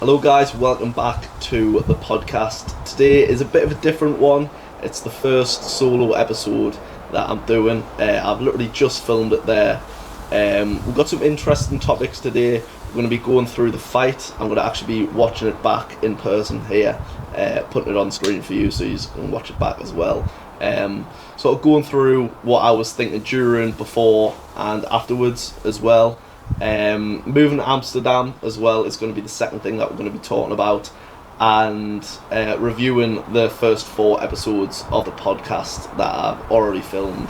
Hello guys, welcome back to the podcast. Today is a bit of a different one. It's the first solo episode that I'm doing. I've literally just filmed it there. We've got some interesting topics today. We're going to be going through the fight. I'm going to actually be watching it back in person here, putting it on screen for you so you can watch it back as well. Sort of going through what I was thinking during, before and afterwards as well. Moving to Amsterdam as well is going to be the second thing that we're going to be talking about, and reviewing the first 4 episodes of the podcast that I've already filmed,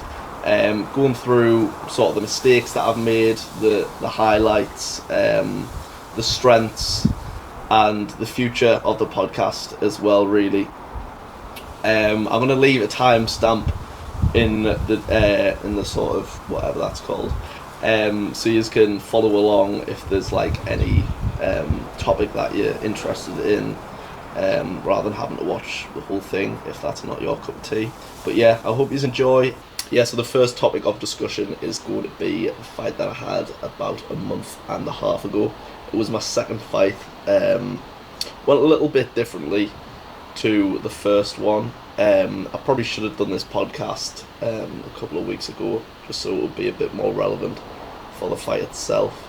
going through sort of the mistakes that I've made, the highlights, the strengths and the future of the podcast as well really. I'm going to leave a timestamp in the sort of whatever that's called, so you can follow along if there's like any topic that you're interested in, rather than having to watch the whole thing if that's not your cup of tea. But yeah, I hope you enjoy. Yeah, so the first topic of discussion is going to be a fight that I had about a month and a half ago. It was my second fight, well, a little bit differently to the first one. I probably should have done this podcast a couple of weeks ago, just so it would be a bit more relevant for the fight itself.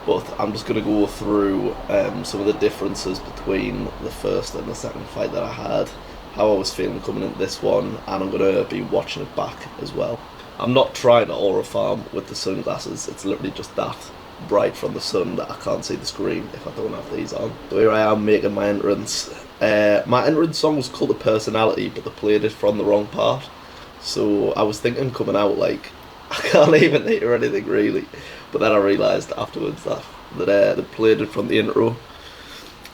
But I'm just going to go through some of the differences between the first and the second fight that I had, how I was feeling coming into this one, and I'm going to be watching it back as well. I'm not trying to aura farm with the sunglasses, it's literally just that bright from the sun that I can't see the screen if I don't have these on. So here I am making my entrance. My entrance song was called A Personality, but they played it from the wrong part. So I was thinking coming out like, I can't even hear anything really. But then I realised afterwards that they played it from the intro.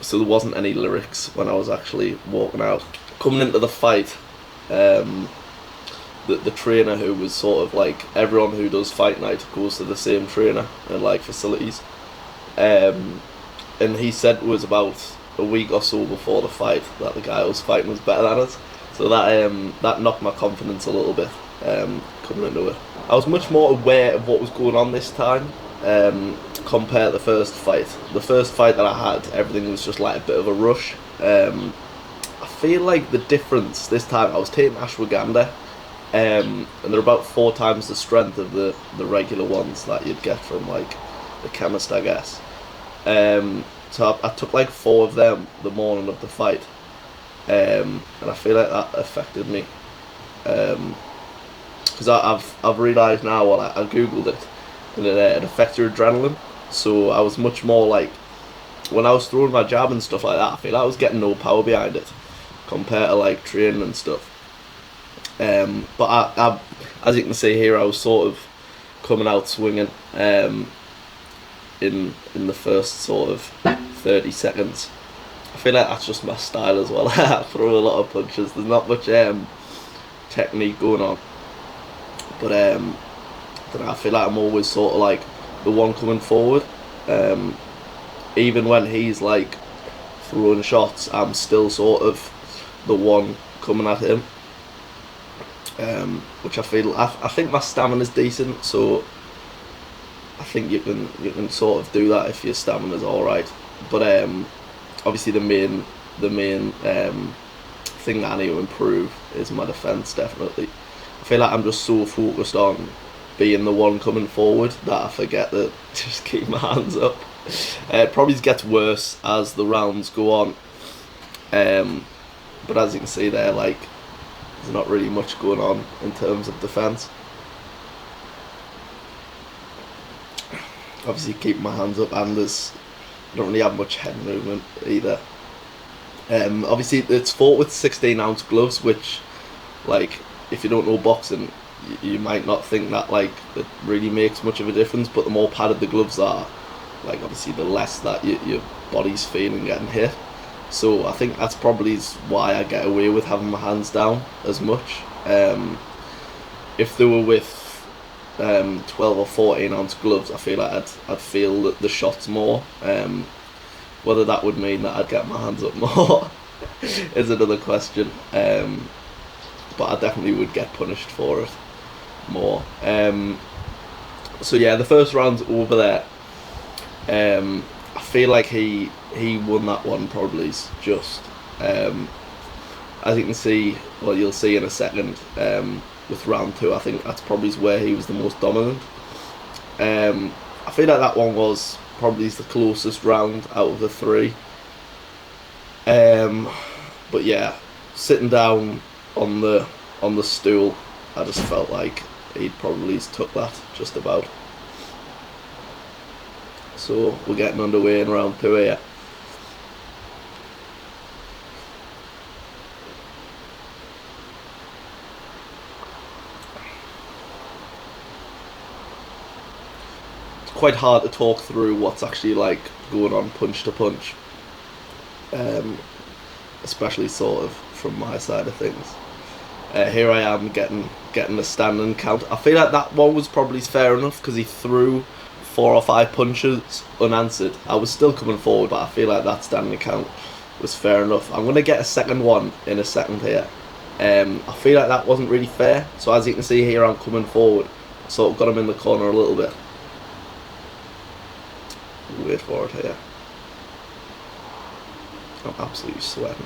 So there wasn't any lyrics when I was actually walking out. Coming into the fight, the trainer, who was sort of like, everyone who does fight night goes to the same trainer in like facilities, and he said it was about a week or so before the fight that the guy I was fighting was better than us. So that knocked my confidence a little bit coming into it. I was much more aware of what was going on this time compared to the first fight. The first fight that I had, everything was just like a bit of a rush. I feel like the difference this time, I was taking ashwagandha, and they're about 4 times the strength of the regular ones that you'd get from like the chemist, I guess. So I took like 4 of them the morning of the fight, and I feel like that affected me, because I've realised now, well, I googled it, and it affects your adrenaline. So I was much more like, when I was throwing my jab and stuff like that, I feel like I was getting no power behind it compared to like training and stuff. But I, as you can see here, I was sort of coming out swinging in the first sort of 30 seconds. I feel like that's just my style as well. I throw a lot of punches. There's not much technique going on, but I feel like I'm always sort of like the one coming forward. Even when he's like throwing shots, I'm still sort of the one coming at him. Which I feel, I think my stamina is decent, so I think you can sort of do that if your stamina is all right. But obviously the main thing that I need to improve is my defence. Definitely, I feel like I'm just so focused on being the one coming forward that I forget to just keep my hands up. It probably gets worse as the rounds go on, but as you can see there, like, there's not really much going on in terms of defence. Obviously keep my hands up, and I don't really have much head movement either. Obviously it's fought with 16-ounce gloves, which, like, if you don't know boxing, you might not think that like it really makes much of a difference, but the more padded the gloves are, like, obviously the less that your body's feeling getting hit. So I think that's probably why I get away with having my hands down as much. If they were with 12 or 14-ounce gloves, I feel like I'd feel the shots more. Whether that would mean that I'd get my hands up more is another question. But I definitely would get punished for it more. So yeah, the first round's over there. I feel like he won that one probably just. As you can see, well, you'll see in a second, with round 2, I think that's probably where he was the most dominant. I feel like that one was probably the closest round out of the 3. But yeah, sitting down on the stool, I just felt like he'd probably took that just about. So we're getting underway in round 2 here. Quite hard to talk through what's actually like going on punch to punch, especially sort of from my side of things. Here I am getting a standing count. I feel like that one was probably fair enough because he threw 4 or 5 punches unanswered. I was still coming forward, but I feel like that standing count was fair enough. I'm going to get a second one in a second here. I feel like that wasn't really fair. So as you can see here, I'm coming forward. Sort of got him in the corner a little bit. Wait for it here. I'm absolutely sweating.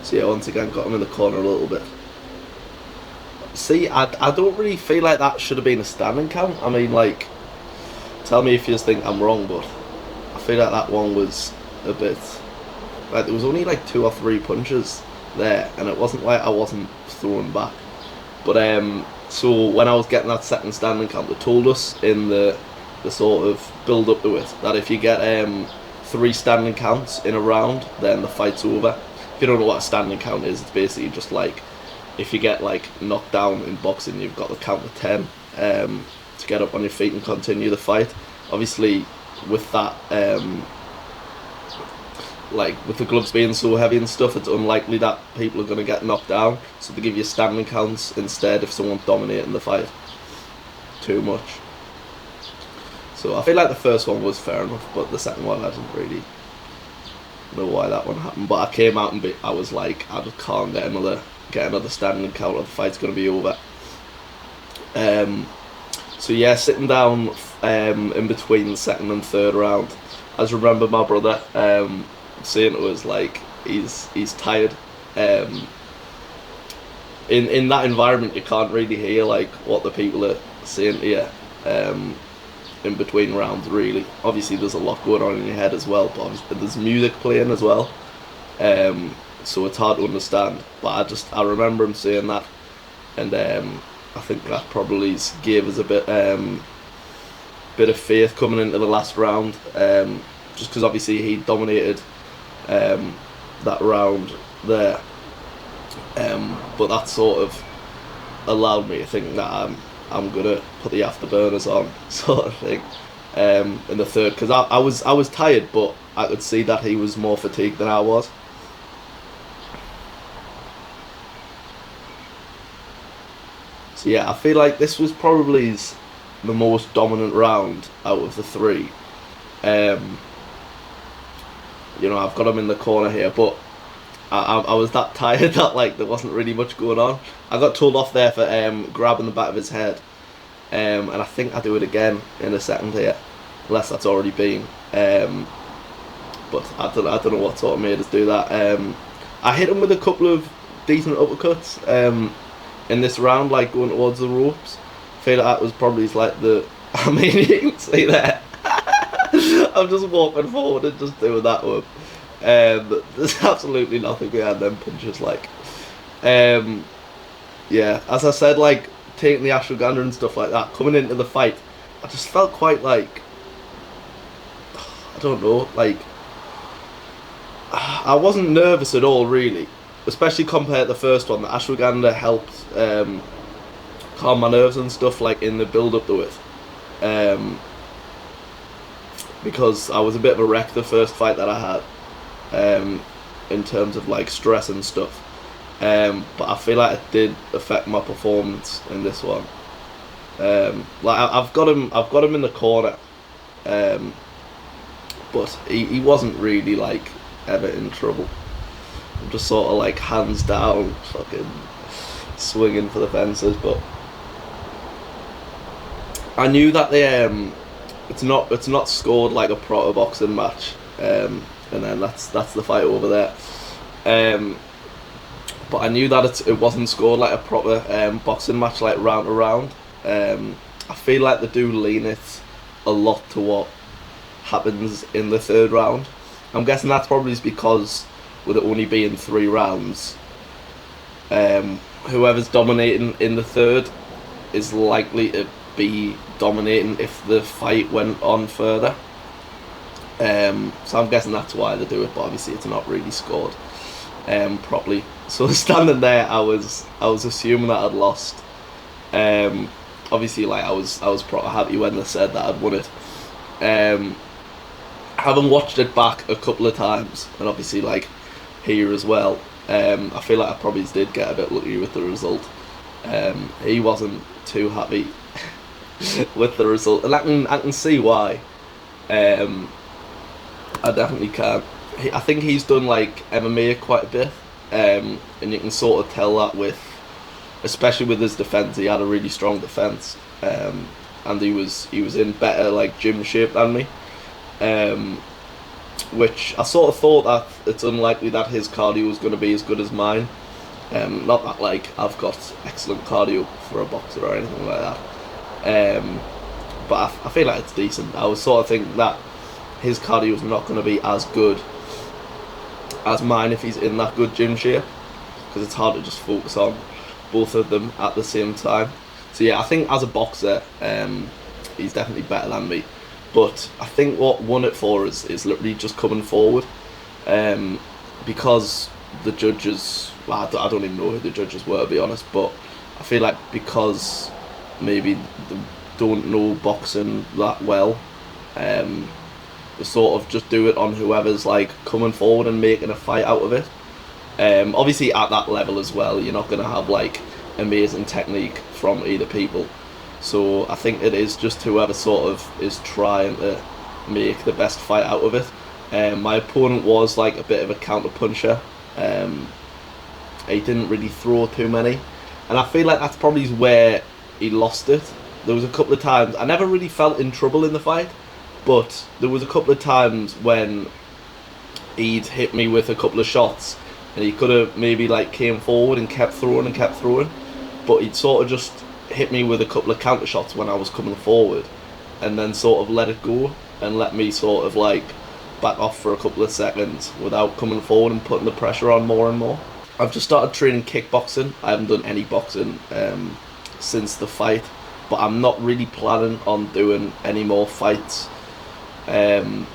So yeah, once again, got him in the corner a little bit. See, I don't really feel like that should have been a standing count. I mean, like, tell me if you think I'm wrong, but I feel like that one was a bit... Like, there was only like 2 or 3 punches there, and it wasn't like I wasn't throwing back. But so when I was getting that second standing count, they told us in the sort of build up to it that if you get 3 standing counts in a round, then the fight's over. If you don't know what a standing count is, it's basically just like if you get like knocked down in boxing, you've got the count of 10 to get up on your feet and continue the fight. Obviously, with that, like with the gloves being so heavy and stuff, it's unlikely that people are going to get knocked down, so they give you standing counts instead if someone's dominating the fight too much. So I feel like the first one was fair enough, but the second one I didn't really know why that one happened. But I came out and I was like, I just can't get another standing count or the fight's going to be over. So yeah, sitting down in between the second and third round, I just remember my brother saying it was like he's tired. In that environment, you can't really hear like what the people are saying to you in between rounds. Really, obviously there's a lot going on in your head as well, but there's music playing as well, so it's hard to understand. But I remember him saying that, and I think that probably gave us a bit of faith coming into the last round, just because obviously he dominated that round there, but that sort of allowed me to think that I'm gonna put the afterburners on, sort of thing, in the third, because I was tired, but I could see that he was more fatigued than I was. So yeah, I feel like this was probably the most dominant round out of the 3. You know, I've got him in the corner here, but I was that tired that like there wasn't really much going on. I got told off there for grabbing the back of his head, and I think I do it again in a second here, unless that's already been. But I don't know what sort of made us do that. I hit him with a couple of decent uppercuts in this round, like going towards the ropes. I feel like that was probably like I mean, you can see there. I'm just walking forward and just doing that one. There's absolutely nothing behind them punches. Like, yeah, as I said, like taking the ashwagandha and stuff like that, coming into the fight, I just felt quite like, I don't know, like I wasn't nervous at all, really, especially compared to the first one. The ashwagandha helped calm my nerves and stuff, like in the build up to it. Because I was a bit of a wreck the first fight that I had, in terms of like stress and stuff. But I feel like it did affect my performance in this one. Like I've got him in the corner, but he wasn't really like ever in trouble. I'm just sort of like hands down, fucking swinging for the fences. But I knew that it's not scored like a proper boxing match, and then that's the fight over there. But I knew that it wasn't scored like a proper boxing match, like round to round. I feel like they do lean it a lot to what happens in the third round. I'm guessing that's probably because with it only being 3 rounds, whoever's dominating in the third is likely to be dominating if the fight went on further. So I'm guessing that's why they do it, but obviously it's not really scored properly. So standing there, I was assuming that I'd lost. Obviously, like I was pretty happy when they said that I'd won it. Having watched it back a couple of times, and obviously like here as well, I feel like I probably did get a bit lucky with the result. He wasn't too happy with the result, and I can see why. I definitely can. I think he's done like MMA quite a bit, and you can sort of tell that with, especially with his defence. He had a really strong defence, and he was in better like gym shape than me, which I sort of thought that it's unlikely that his cardio was going to be as good as mine. Not that like I've got excellent cardio for a boxer or anything like that, but I feel like it's decent. I was sort of thinking that his cardio is not going to be as good as mine if he's in that good gym shape, because it's hard to just focus on both of them at the same time. So yeah, I think as a boxer, he's definitely better than me. But I think what won it for us is literally just coming forward, because the judges, well, I don't even know who the judges were, to be honest, but I feel like because maybe they don't know boxing that well, they sort of just do it on whoever's like coming forward and making a fight out of it. Obviously at that level as well, you're not going to have like amazing technique from either people. So I think it is just whoever sort of is trying to make the best fight out of it. My opponent was like a bit of a counter puncher. He didn't really throw too many, and I feel like that's probably where he lost it. There was a couple of times I never really felt in trouble in the fight, but there was a couple of times when he'd hit me with a couple of shots, and he could have maybe like came forward and kept throwing, but he'd sort of just hit me with a couple of counter shots when I was coming forward, and then sort of let it go and let me sort of like back off for a couple of seconds without coming forward and putting the pressure on more and more. I've just started training kickboxing. I haven't done any boxing since the fight, but I'm not really planning on doing any more fights in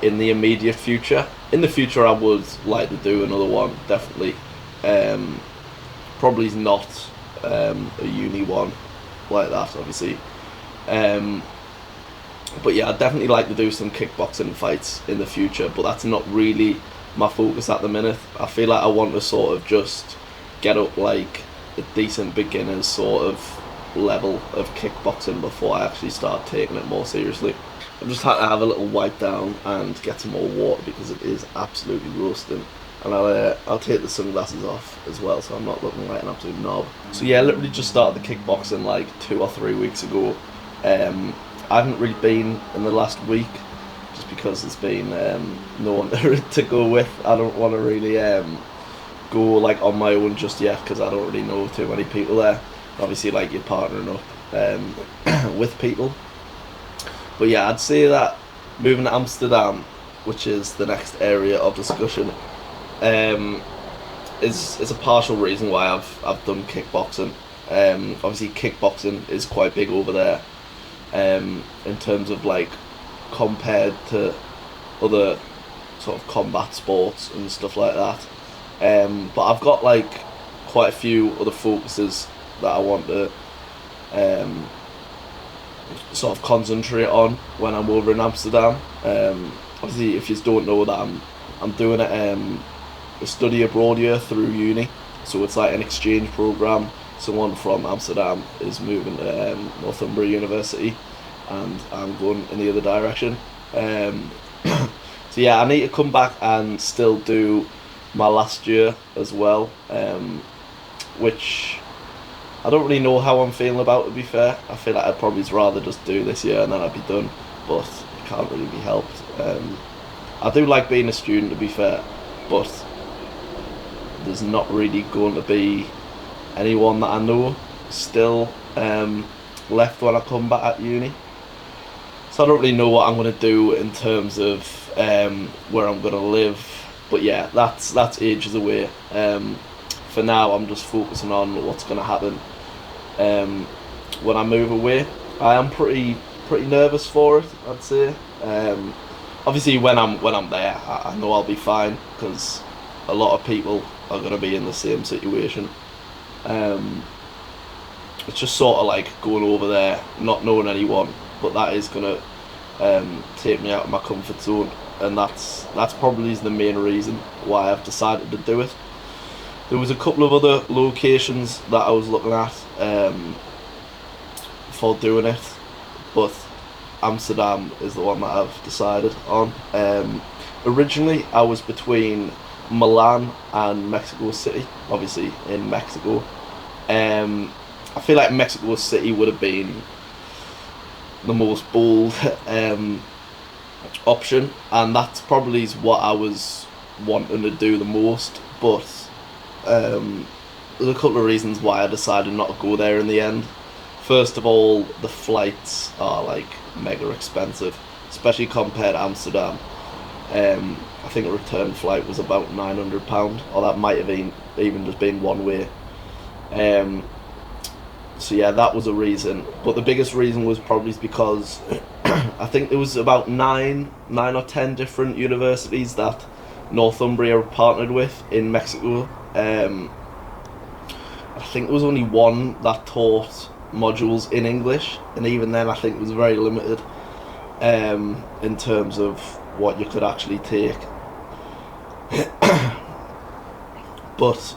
the immediate future. In the future, I would like to do another one, definitely. Probably not a uni one like that, obviously. But yeah, I'd definitely like to do some kickboxing fights in the future, but that's not really my focus at the minute. I feel like I want to sort of just get up like a decent beginner's sort of level of kickboxing before I actually start taking it more seriously. I've just had to have a little wipe down and get some more water because it is absolutely roasting. And I'll take the sunglasses off as well, so I'm not looking like an absolute knob. So yeah, I literally just started the kickboxing like 2 or 3 weeks ago. I haven't really been in the last week, just because there's been no one to go with. I don't want to really go like on my own just yet, because I don't really know too many people there. Obviously, like you're partnering up with people. But yeah, I'd say that moving to Amsterdam, which is the next area of discussion, is a partial reason why I've done kickboxing. Obviously, kickboxing is quite big over there, in terms of like compared to other sort of combat sports and stuff like that. But I've got like quite a few other focuses that I want to sort of concentrate on when I'm over in Amsterdam. Obviously, if you don't know that I'm doing a study abroad year through uni, so it's like an exchange program. Someone from Amsterdam is moving to Northumbria University, and I'm going in the other direction. So yeah, I need to come back and still do my last year as well, which I don't really know how I'm feeling about it, to be fair. I feel like I'd probably rather just do this year and then I'd be done, but it can't really be helped. I do like being a student, to be fair, but there's not really going to be anyone that I know still left when I come back at uni. So I don't really know what I'm going to do in terms of where I'm going to live. But yeah, that's ages away. For now, I'm just focusing on what's going to happen when I move away. I am pretty nervous for it, I'd say. Obviously, when I'm there, I know I'll be fine because a lot of people are going to be in the same situation. It's just sort of like going over there, not knowing anyone, but that is going to take me out of my comfort zone, and that's probably the main reason why I've decided to do it. There was a couple of other locations that I was looking at for doing it, but Amsterdam is the one that I've decided on. Originally, I was between Milan and Mexico City, obviously in Mexico. I feel like Mexico City would have been the most bold option, and that's probably what I was wanting to do the most, but there's a couple of reasons why I decided not to go there in the end. First of all, the flights are like mega expensive, especially compared to Amsterdam. I think a return flight was about £900, or that might have even just been one way. So yeah, that was a reason. But the biggest reason was probably because I think there was about nine or 10 different universities that Northumbria were partnered with in Mexico. I think there was only one that taught modules in English, and even then I think it was very limited in terms of what you could actually take. But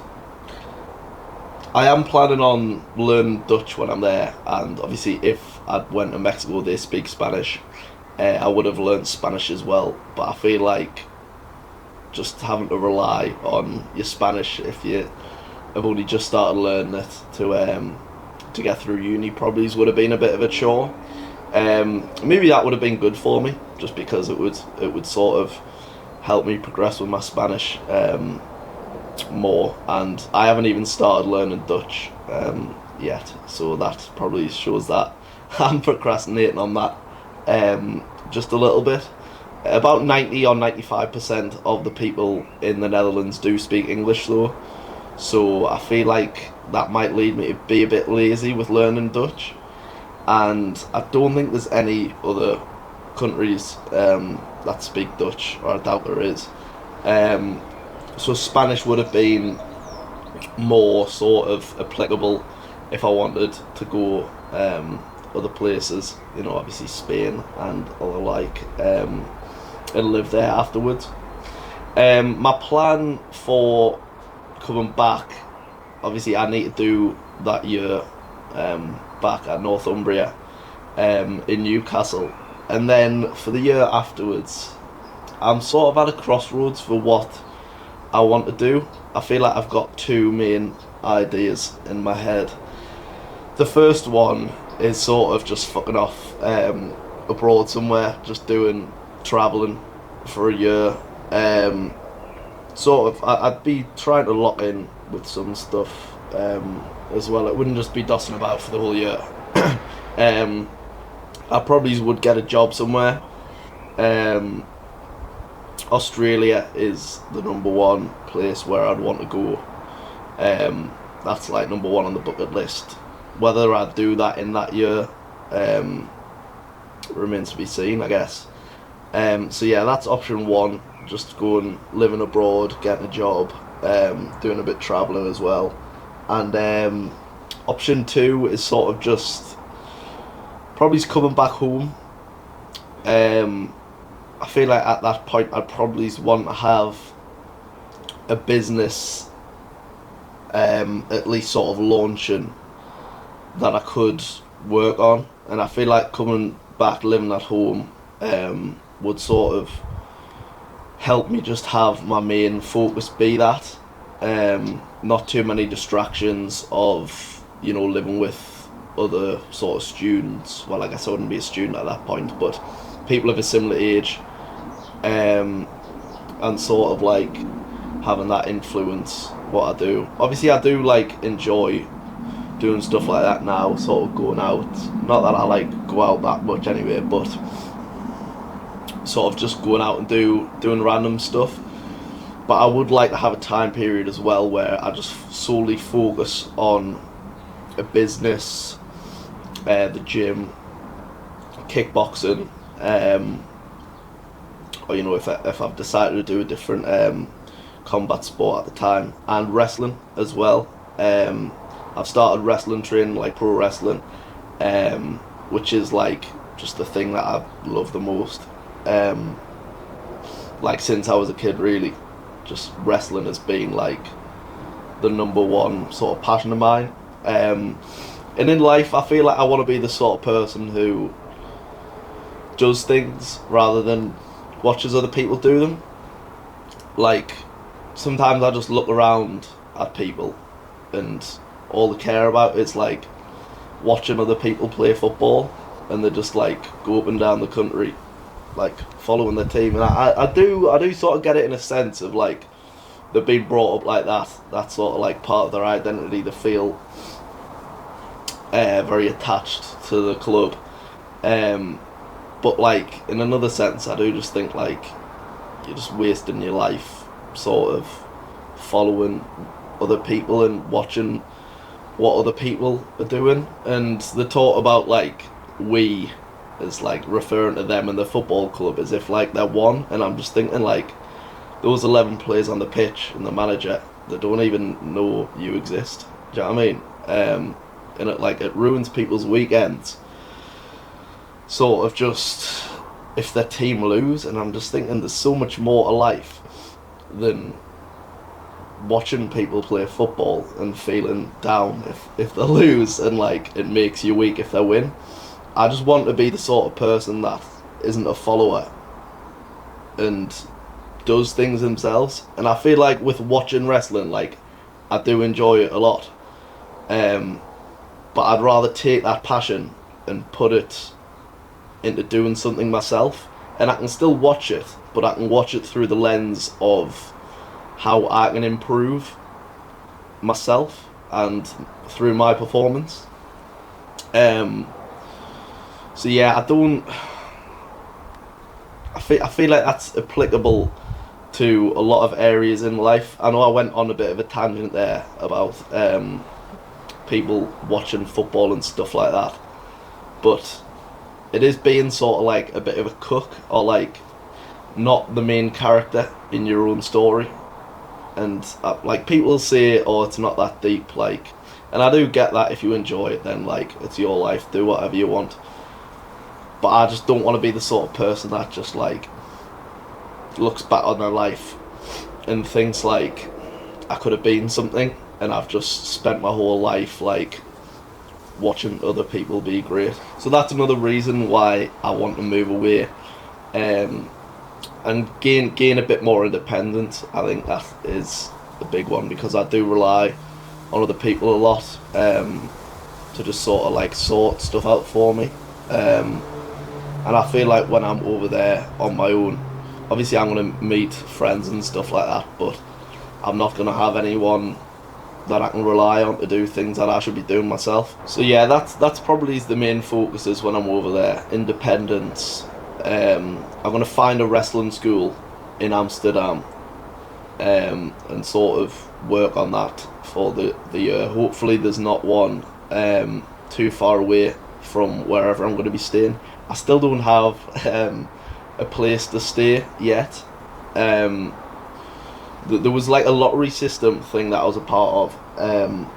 I am planning on learning Dutch when I'm there, and obviously if I went to Mexico they speak Spanish, I would have learned Spanish as well, but I feel like just having to rely on your Spanish if you have only just started learning it to get through uni probably would have been a bit of a chore. Maybe that would have been good for me, just because it would sort of help me progress with my Spanish more, and I haven't even started learning Dutch yet, so that probably shows that I'm procrastinating on that just a little bit. About 90 or 95% of the people in the Netherlands do speak English though, so I feel like that might lead me to be a bit lazy with learning Dutch, and I don't think there's any other countries that speak Dutch, or I doubt there is. So Spanish would have been more sort of applicable if I wanted to go other places, you know, obviously Spain and other like, and live there afterwards. My plan for coming back, obviously I need to do that year back at Northumbria in Newcastle, and then for the year afterwards I'm sort of at a crossroads for what I want to do. I feel like I've got two main ideas in my head. The first one is sort of just fucking off abroad somewhere, just doing travelling for a year. Sort of, I'd be trying to lock in with some stuff as well. It wouldn't just be dossing about for the whole year. I probably would get a job somewhere. Australia is the number one place where I'd want to go. That's like number one on the bucket list. Whether I do that in that year remains to be seen, I guess. So yeah, that's option one, just going, living abroad, getting a job, doing a bit travelling as well. And option two is sort of just probably coming back home. I feel like at that point I'd probably want to have a business at least sort of launching that I could work on, and I feel like coming back living at home would sort of help me just have my main focus be that, not too many distractions of, living with other sort of students. Well, I guess I wouldn't be a student at that point, but people of a similar age, and sort of like having that influence what I do. Obviously, I do like enjoy doing stuff like that now, sort of going out. Not that I like go out that much anyway, but sort of just going out and doing random stuff. But I would like to have a time period as well where I just solely focus on a business, the gym, kickboxing, or if I've decided to do a different combat sport at the time, and wrestling as well. I've started wrestling training, like pro wrestling, which is like just the thing that I love the most. Like since I was a kid, really, just wrestling has been like the number one sort of passion of mine. And in life, I feel like I want to be the sort of person who does things rather than watches other people do them. Like, sometimes I just look around at people and all they care about is like watching other people play football, and they just like go up and down the country like following their team. And I do sort of get it in a sense of like they've been brought up like that. That's sort of like part of their identity. They feel very attached to the club. But like in another sense, I do just think like you're just wasting your life sort of following other people and watching what other people are doing. And they talk about like we as like referring to them and the football club as if like they're one, and I'm just thinking like those 11 players on the pitch and the manager, they don't even know you exist. Do you know what I mean? And it ruins people's weekends sort of just if their team lose. And I'm just thinking there's so much more to life than watching people play football and feeling down if they lose, and like it makes you weak if they win. I just want to be the sort of person that isn't a follower and does things themselves. And I feel like with watching wrestling, like I do enjoy it a lot, but I'd rather take that passion and put it into doing something myself. And I can still watch it, but I can watch it through the lens of how I can improve myself and through my performance. So yeah, I feel like that's applicable to a lot of areas in life. I know I went on a bit of a tangent there about people watching football and stuff like that, but it is being sort of like a bit of a cook, or like not the main character in your own story. And like people say, oh, it's not that deep, like, and I do get that. If you enjoy it, then like it's your life, do whatever you want. But I just don't want to be the sort of person that just like looks back on their life and thinks like I could have been something, and I've just spent my whole life like watching other people be great. So that's another reason why I want to move away, and gain a bit more independence. I think that is the big one, because I do rely on other people a lot to just sort of like sort stuff out for me. And I feel like when I'm over there on my own, obviously I'm going to meet friends and stuff like that, but I'm not going to have anyone that I can rely on to do things that I should be doing myself. So yeah, that's probably the main focuses when I'm over there. Independence. I'm going to find a wrestling school in Amsterdam and sort of work on that for the year. Hopefully there's not one too far away from wherever I'm going to be staying. I still don't have a place to stay yet. There was like a lottery system thing that I was a part of,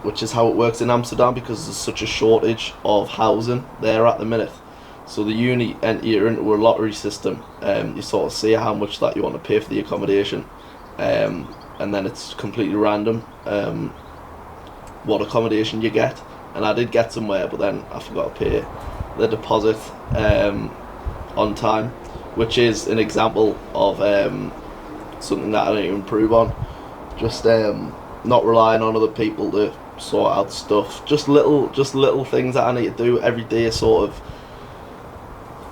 which is how it works in Amsterdam, because there's such a shortage of housing there at the minute. So the uni enter into a lottery system. You sort of say how much that you want to pay for the accommodation, and then it's completely random what accommodation you get. And I did get somewhere, but then I forgot to pay the deposit on time, which is an example of something that I need to improve on. Just not relying on other people to sort out stuff. Just little things that I need to do every day, sort of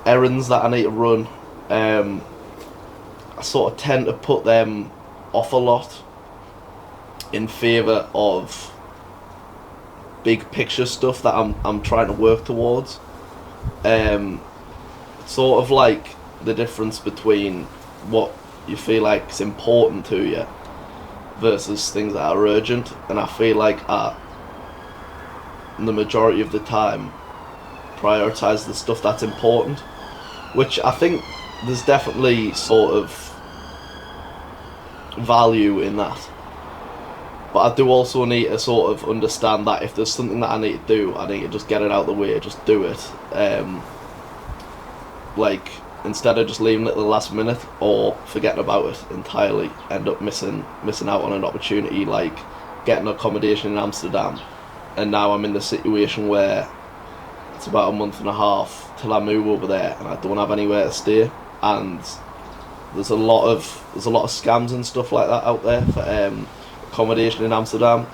errands that I need to run. I sort of tend to put them off a lot in favour of big picture stuff that I'm trying to work towards. Sort of like the difference between what you feel like is important to you versus things that are urgent, and I feel like the majority of the time prioritise the stuff that's important, which I think there's definitely sort of value in that. But I do also need to sort of understand that if there's something that I need to do, I need to just get it out of the way, just do it. Like, instead of just leaving it at the last minute or forgetting about it entirely, end up missing out on an opportunity like getting accommodation in Amsterdam. And now I'm in the situation where it's about a month and a half till I move over there, and I don't have anywhere to stay. And there's a lot of scams and stuff like that out there for accommodation in Amsterdam.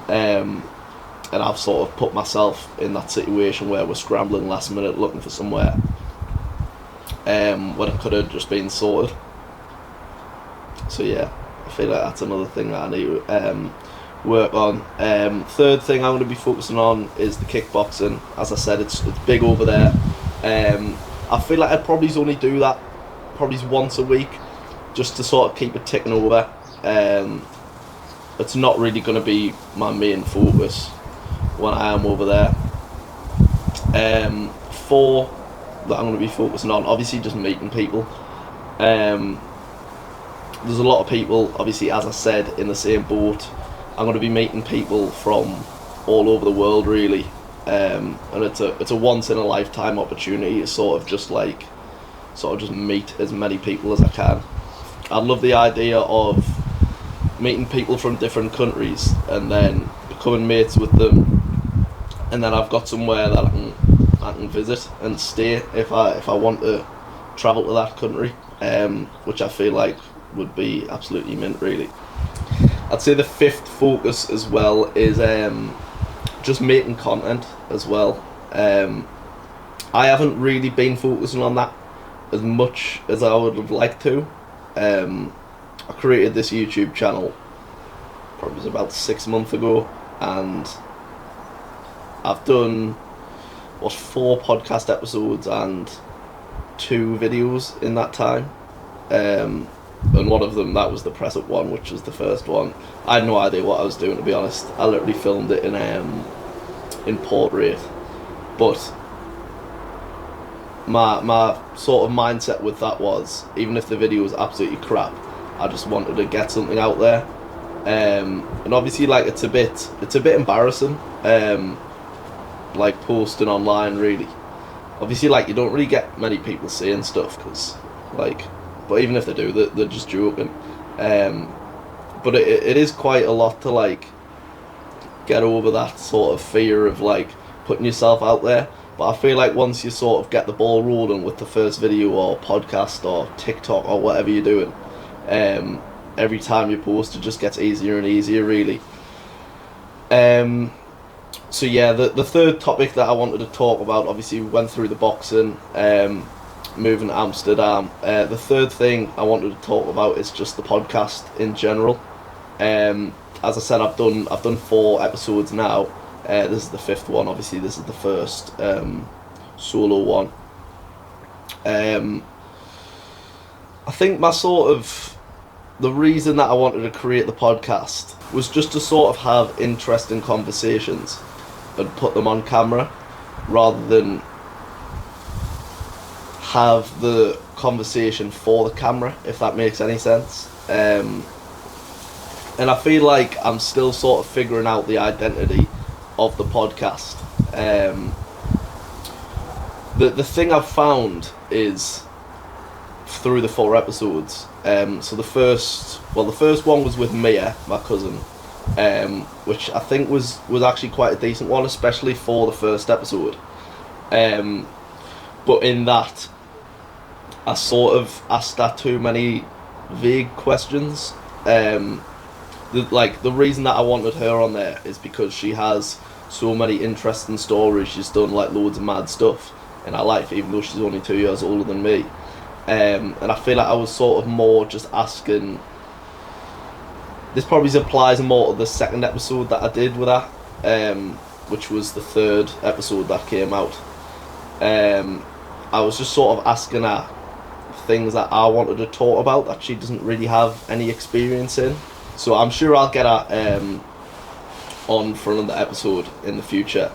And I've sort of put myself in that situation where we're scrambling last minute looking for somewhere when it could have just been sorted. So yeah, I feel like that's another thing that I need to work on. Third thing I'm going to be focusing on is the kickboxing. As I said, it's big over there. I feel like I'd probably only do that probably once a week, just to sort of keep it ticking over. It's not really going to be my main focus when I am over there. 4 that I'm going to be focusing on, obviously just meeting people. There's a lot of people, obviously, as I said, in the same boat. I'm going to be meeting people from all over the world, really, and it's a once in a lifetime opportunity to sort of just meet as many people as I can. I love the idea of meeting people from different countries and then becoming mates with them, and then I've got somewhere that I can visit and stay if I want to travel to that country, which I feel like would be absolutely mint, really. I'd say the 5th focus as well is just making content as well. I haven't really been focusing on that as much as I would have liked to. I created this YouTube channel probably about 6 months ago, and I've done 4 podcast episodes and 2 videos in that time. And one of them, that was the press up one, which was the first one. I had no idea what I was doing, to be honest. I literally filmed it in portrait, but my sort of mindset with that was, even if the video was absolutely crap, I just wanted to get something out there. And obviously, like, it's a bit embarrassing, like, posting online, really. Obviously, like, you don't really get many people saying stuff, because, like, but even if they do, they're just joking. But it is quite a lot to, like, get over that sort of fear of, like, putting yourself out there. But I feel like once you sort of get the ball rolling with the first video or podcast or TikTok or whatever you're doing, every time you post, it just gets easier and easier, really. So yeah, the 3rd topic that I wanted to talk about, obviously we went through the boxing, moving to Amsterdam. The 3rd thing I wanted to talk about is just the podcast in general. As I said, I've done 4 episodes now. This is the 5th one. Obviously, this is the first solo one. I think the reason that I wanted to create the podcast was just to sort of have interesting conversations and put them on camera, rather than have the conversation for the camera, if that makes any sense. And I feel like I'm still sort of figuring out the identity of the podcast. The thing I've found is, through the 4 episodes, so the first one was with Mia, my cousin, which I think was actually quite a decent one, especially for the first episode. But in that, I sort of asked that too many vague questions, the reason that I wanted her on there is because she has so many interesting stories. She's done like loads of mad stuff in her life, even though she's only 2 years older than me. And I feel like I was sort of more just asking. This probably applies more to the second episode that I did with her, which was the third episode that came out. I was just sort of asking her things that I wanted to talk about that she doesn't really have any experience in. So I'm sure I'll get her on for another episode in the future,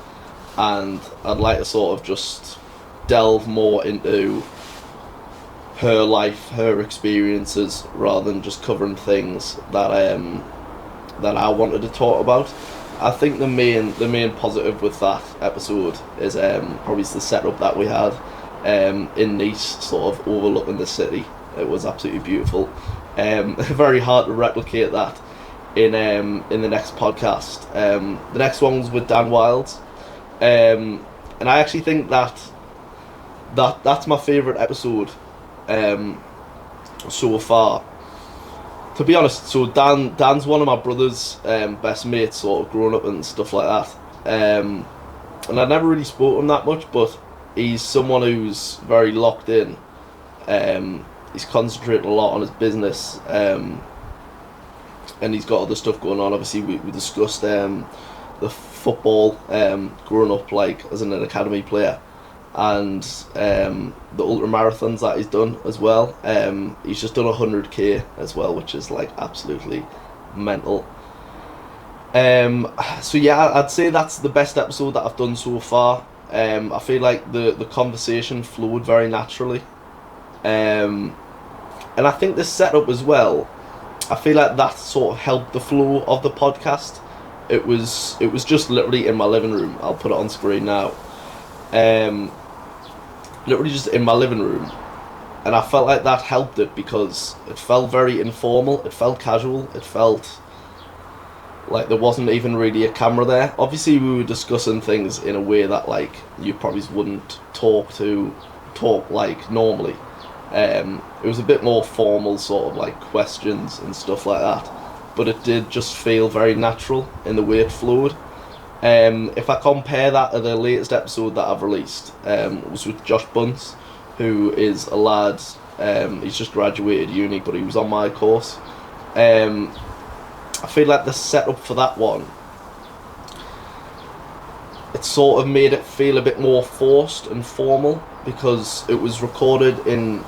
and I'd like to sort of just delve more into her life, her experiences, rather than just covering things that I wanted to talk about. I think the main positive with that episode is probably the setup that we had in Nice, sort of overlooking the city. It was absolutely beautiful. Very hard to replicate that in the next podcast. The next one was with Dan Wilds, and I actually think that's my favourite episode so far. To be honest, so Dan's one of my brother's best mates, sort of growing up and stuff like that. And I never really spoke to him that much, but he's someone who's very locked in. He's concentrating a lot on his business, and he's got other stuff going on. Obviously, we discussed the football, growing up like as an academy player, and the ultra marathons that he's done as well. He's just done 100k as well, which is like absolutely mental. So yeah, I'd say that's the best episode that I've done so far. I feel like the conversation flowed very naturally, and I think the setup as well, I feel like that sort of helped the flow of the podcast. It was just literally in my living room. I'll put it on screen now. Literally just in my living room, and I felt like that helped it because it felt very informal, it felt casual, it felt like there wasn't even really a camera there. Obviously we were discussing things in a way that like you probably wouldn't talk like normally. It was a bit more formal, sort of like questions and stuff like that, but it did just feel very natural in the way it flowed. If I compare that to the latest episode that I've released, it was with Josh Bunce, who is a lad, he's just graduated uni, but he was on my course. I feel like the setup for that one, it sort of made it feel a bit more forced and formal, because it was recorded in,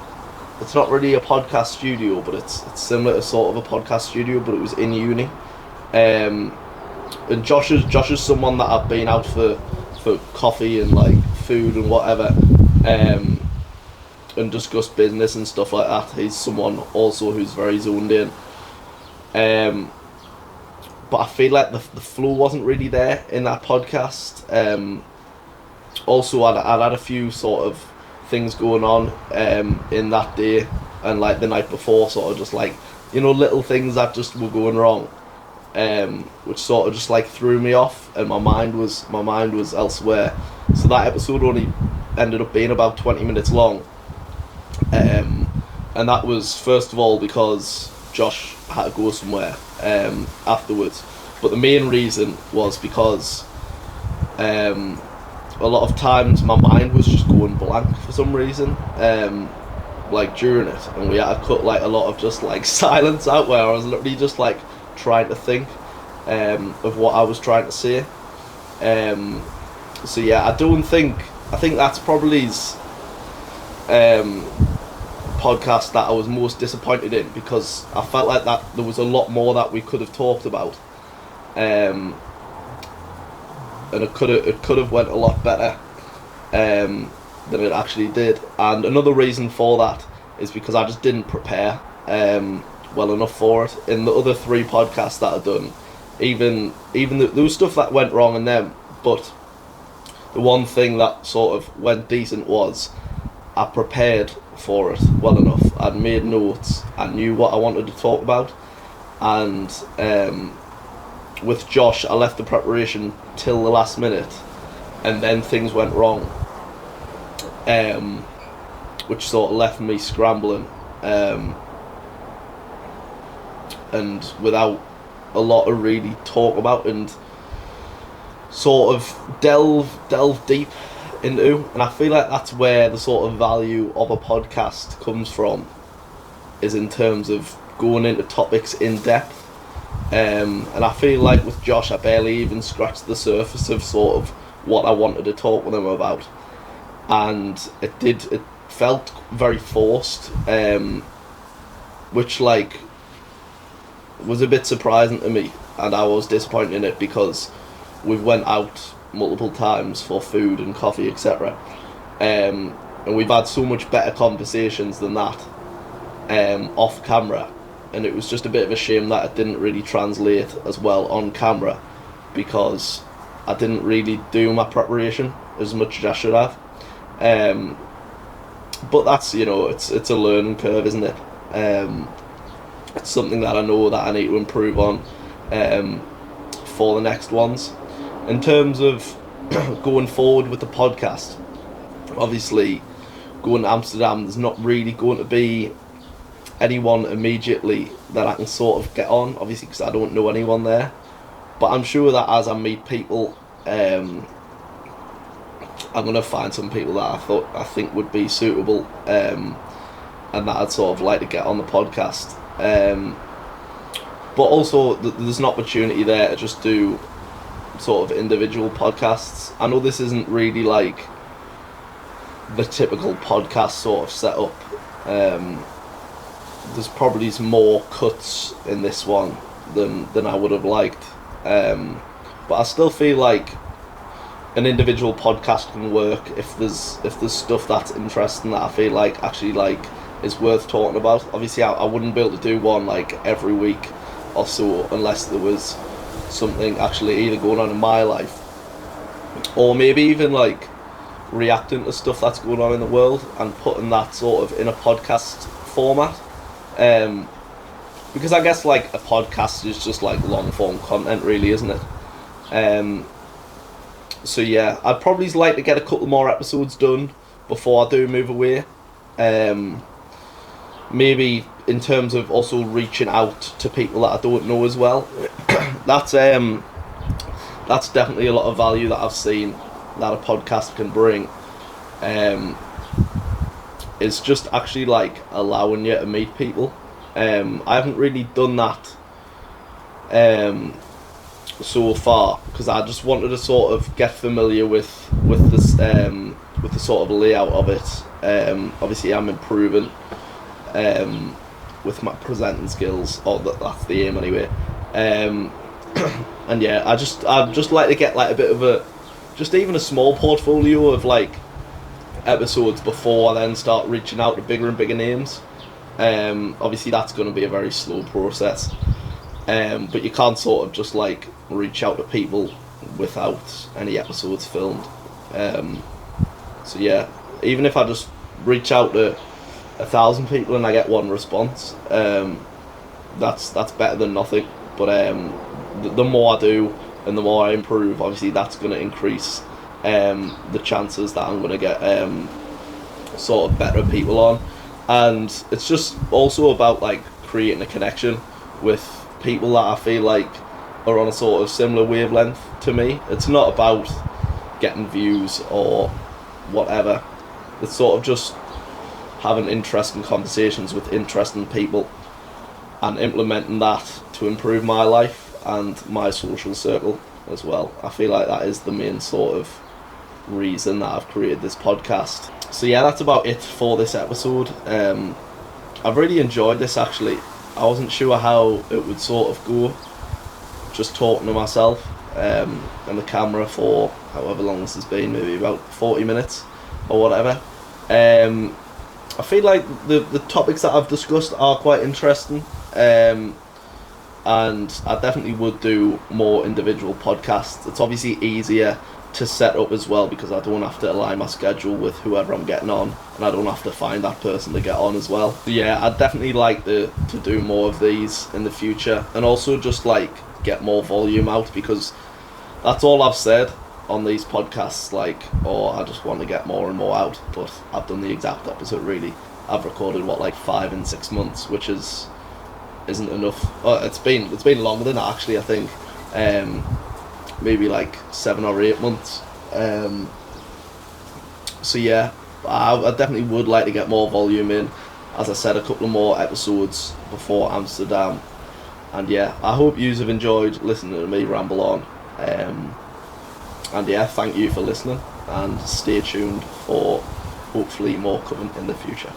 it's not really a podcast studio, but it's similar to sort of a podcast studio, but it was in uni. And Josh is someone that I've been out for coffee and like food and whatever, and discussed business and stuff like that. He's someone also who's very zoned in. But I feel like the flow wasn't really there in that podcast. Also, I'd had a few sort of things going on in that day and like the night before, sort of just like, you know, little things that just were going wrong. Which sort of just like threw me off, and my mind was elsewhere. So that episode only ended up being about 20 minutes long, and that was first of all because Josh had to go somewhere afterwards, but the main reason was because a lot of times my mind was just going blank for some reason, like during it, and we had to cut like a lot of just like silence out where I was literally just like trying to think of what I was trying to say. So yeah, I think that's probably his podcast that I was most disappointed in, because I felt like that there was a lot more that we could have talked about, and it could have went a lot better than it actually did. And another reason for that is because I just didn't prepare well enough for it. In the other 3 podcasts that I've done, even there was stuff that went wrong in them, but the one thing that sort of went decent was I prepared for it well enough. I'd made notes, I knew what I wanted to talk about, and with Josh I left the preparation till the last minute, and then things went wrong, which sort of left me scrambling, and without a lot to really talk about and sort of delve deep into, and I feel like that's where the sort of value of a podcast comes from, is in terms of going into topics in depth. And I feel like with Josh, I barely even scratched the surface of sort of what I wanted to talk with him about, and it felt very forced, which like was a bit surprising to me, and I was disappointed in it because we went out multiple times for food and coffee, etc. And we've had so much better conversations than that off camera, and it was just a bit of a shame that it didn't really translate as well on camera, because I didn't really do my preparation as much as I should have. But that's, it's a learning curve, isn't it? It's something that I know that I need to improve on for the next ones. In terms of going forward with the podcast, obviously going to Amsterdam, there's not really going to be anyone immediately that I can sort of get on, obviously because I don't know anyone there. But I'm sure that as I meet people, I'm going to find some people that I think would be suitable, and that I'd sort of like to get on the podcast. But also there's an opportunity there to just do sort of individual podcasts. I know this isn't really like the typical podcast sort of setup. There's probably some more cuts in this one than I would have liked. But I still feel like an individual podcast can work if there's stuff that's interesting that I feel like actually like is worth talking about. Obviously I wouldn't be able to do one like every week or so unless there was something actually either going on in my life, or maybe even like reacting to stuff that's going on in the world and putting that sort of in a podcast format, because I guess like a podcast is just like long form content really, isn't it? So yeah, I'd probably like to get a couple more episodes done before I do move away. Maybe in terms of also reaching out to people that I don't know as well. That's definitely a lot of value that I've seen that a podcast can bring. Is just actually like allowing you to meet people. I haven't really done that so far because I just wanted to sort of get familiar with this with the sort of layout of it. Obviously I'm improving with my presenting skills, or that's the aim anyway. And yeah, I'd just like to get like a bit of just even a small portfolio of like episodes before I then start reaching out to bigger and bigger names. Obviously that's going to be a very slow process, but you can't sort of just like reach out to people without any episodes filmed. So yeah, even if I just reach out to 1,000 people and I get one response, that's better than nothing. But the more I do and the more I improve, obviously that's going to increase the chances that I'm going to get sort of better people on. And it's just also about like creating a connection with people that I feel like are on a sort of similar wavelength to me. It's not about getting views or whatever. It's sort of just having interesting conversations with interesting people and implementing that to improve my life and my social circle as well. I feel like that is the main sort of reason that I've created this podcast. So yeah, that's about it for this episode. I've really enjoyed this actually. I wasn't sure how it would sort of go, just talking to myself and the camera for however long this has been, maybe about 40 minutes or whatever. I feel like the topics that I've discussed are quite interesting, and I definitely would do more individual podcasts. It's obviously easier to set up as well because I don't have to align my schedule with whoever I'm getting on, and I don't have to find that person to get on as well. So yeah, I'd definitely like to do more of these in the future, and also just like get more volume out, because that's all I've said on these podcasts, like, I just want to get more and more out, but I've done the exact opposite really. I've recorded like 5 and 6 months, which is isn't enough. It's been longer than that, actually. I think maybe like 7 or 8 months. So yeah, I definitely would like to get more volume in. As I said, a couple of more episodes before Amsterdam. And yeah, I hope you have enjoyed listening to me ramble on. And yeah, thank you for listening, and stay tuned for hopefully more coming in the future.